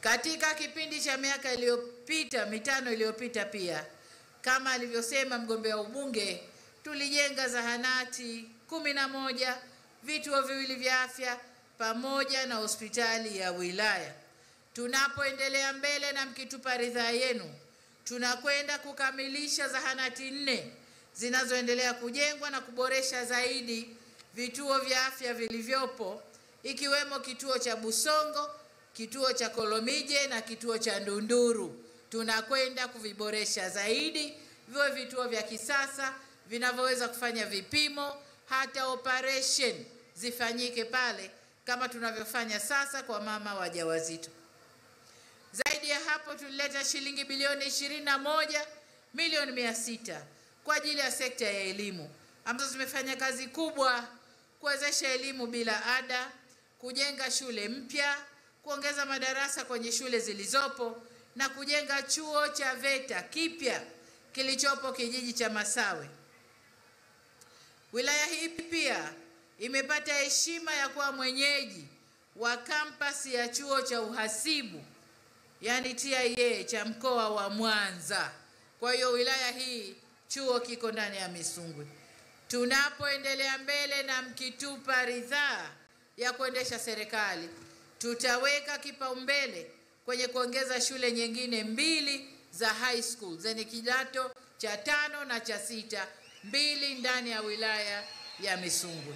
Katika kipindi cha miaka mitano iliyopita pia, kama alivyosema mgombea ubunge, tulijenga zahanati 11, vituo viwili vya afya pamoja na hospitali ya wilaya. Tunapoendelea mbele na mkitupa ridhaa yenu, tunakwenda kukamilisha zahanati 4 zinazoendelea kujengwa na kuboresha zaidi vituo vya afya vilivyopo, ikiwemo kituo cha Busongo, kituo cha Kolomije na kituo cha Ndunduru. Tunakwenda kuviboresha zaidi, viwe vituo vya kisasa vinavyoweza kufanya vipimo, hata operation zifanyike pale kama tunavyofanya sasa kwa mama wajawazito. Zaidi ya hapo, tulileta shilingi bilioni 21 milioni 600 kwa ajili ya sekta ya elimu, ambazo zimefanya kazi kubwa kuwezesha elimu bila ada, kujenga shule mpya, kuongeza madarasa kwenye shule zilizopo na kujenga chuo cha VETA kipya kilichopo kijiji cha Masawe. Wilaya hii pia imepata heshima ya kuwa mwenyeji wa kampasi ya chuo cha uhasibu, yani TIA cha mkoa wa Mwanza. Kwa hiyo wilaya hii chuo kiko ndani ya Misungwi. Tunapoendelea mbele na mkitupa ridhaa ya kuendesha serikali, tutaweka kipaumbele kwenye kuongeza shule nyingine 2 za high school zenye kidato cha 5 na cha 6, 2 ndani ya wilaya ya Misungwi.